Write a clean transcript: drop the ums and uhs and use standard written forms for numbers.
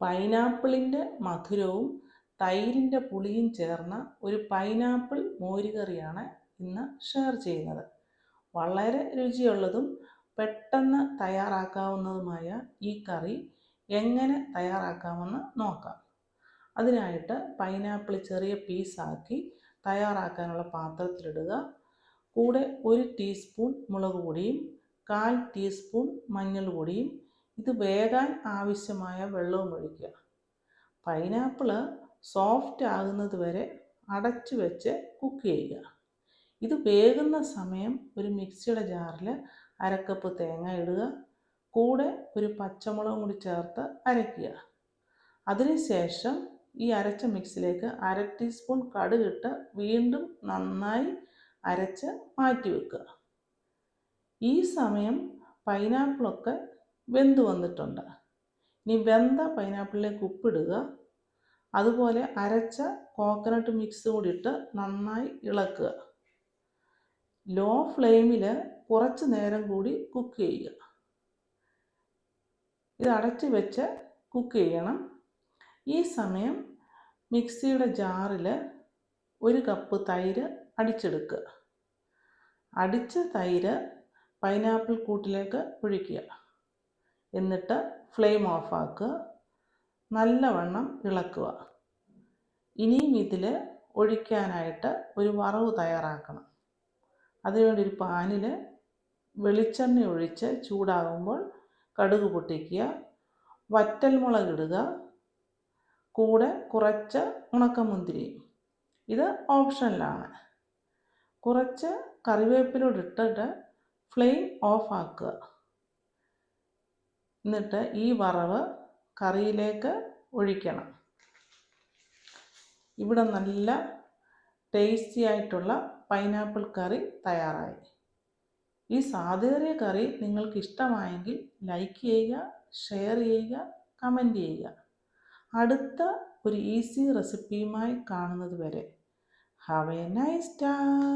പൈനാപ്പിളിൻ്റെ മധുരവും തൈരിൻ്റെ പുളിയും ചേർന്ന ഒരു പൈനാപ്പിൾ മോരുകറിയാണ് ഇന്ന് ഷെയർ ചെയ്യുന്നത്. വളരെ രുചിയുള്ളതും പെട്ടെന്ന് തയ്യാറാക്കാവുന്നതുമായ ഈ കറി എങ്ങനെ തയ്യാറാക്കാമെന്ന് നോക്കാം. അതിനായിട്ട് പൈനാപ്പിൾ ചെറിയ പീസാക്കി തയ്യാറാക്കാനുള്ള പാത്രത്തിലിടുക. കൂടെ 1 ടീസ്പൂൺ മുളക് പൊടിയും 1/4 ടീസ്പൂൺ മഞ്ഞൾപ്പൊടിയും ഇത് വേകാൻ ആവശ്യമായ വെള്ളവും ഒഴിക്കുക. പൈനാപ്പിൾ സോഫ്റ്റ് ആകുന്നത് വരെ അടച്ചു വെച്ച് കുക്ക് ചെയ്യുക. ഇത് വേകുന്ന സമയം ഒരു മിക്സിയുടെ ജാറിൽ 1/2 കപ്പ് തേങ്ങ ഇടുക. കൂടെ ഒരു പച്ചമുളകും കൂടി ചേർത്ത് അരയ്ക്കുക. അതിനുശേഷം ഈ അരച്ച മിക്സിലേക്ക് 1/2 ടീസ്പൂൺ കടുകിട്ട് വീണ്ടും നന്നായി അരച്ച് മാറ്റി വെക്കുക. ഈ സമയം പൈനാപ്പിളൊക്കെ വെന്ത് വന്നിട്ടുണ്ട്. ഇനി വെന്ത പൈനാപ്പിളിലേക്ക് ഉപ്പിടുക. അതുപോലെ അരച്ച കോക്കനട്ട് മിക്സ് കൂടി ഇട്ട് നന്നായി ഇളക്കുക. ലോ ഫ്ലെയിമിൽ കുറച്ച് നേരം കൂടി കുക്ക് ചെയ്യുക. ഇത് അടച്ച് വെച്ച് കുക്ക് ചെയ്യണം. ഈ സമയം മിക്സിയുടെ ജാറിൽ 1 കപ്പ് തൈര് അടിച്ചെടുക്കുക. അടിച്ച തൈര് പൈനാപ്പിൾ കൂട്ടിലേക്ക് ഒഴിക്കുക. എന്നിട്ട് ഫ്ലെയിം ഓഫാക്കുക. നല്ലവണ്ണം ഇളക്കുക. ഇനിയും ഇതിൽ ഒഴിക്കാനായിട്ട് ഒരു വറവ് തയ്യാറാക്കണം. അതിനുവേണ്ടി ഒരു പാനിൽ വെളിച്ചെണ്ണ ഒഴിച്ച് ചൂടാകുമ്പോൾ കടുക് പൊട്ടിക്കുക. വറ്റൽമുളക് ഇടുക. കൂടെ കുറച്ച് ഉണക്കമുന്തിരിയും. ഇത് ഓപ്ഷണലാണ്. കുറച്ച് കറിവേപ്പിലൂടെ ഇട്ടിട്ട് ഫ്ലെയിം ഓഫ് ആക്കുക. എന്നിട്ട് ഈ വറവ് കറിയിലേക്ക് ഒഴിക്കണം. ഇവിടെ നല്ല ടേസ്റ്റി ആയിട്ടുള്ള പൈനാപ്പിൾ കറി തയ്യാറായി. ഈ സ്വാദേറിയ കറി നിങ്ങൾക്ക് ഇഷ്ടമായെങ്കിൽ ലൈക്ക് ചെയ്യുക, ഷെയർ ചെയ്യുക, കമൻറ്റ് ചെയ്യുക. അടുത്ത ഒരു ഈസി റെസിപ്പിയുമായി കാണുന്നത് വരെ ഹാവ് എ നൈസ് ടൈം.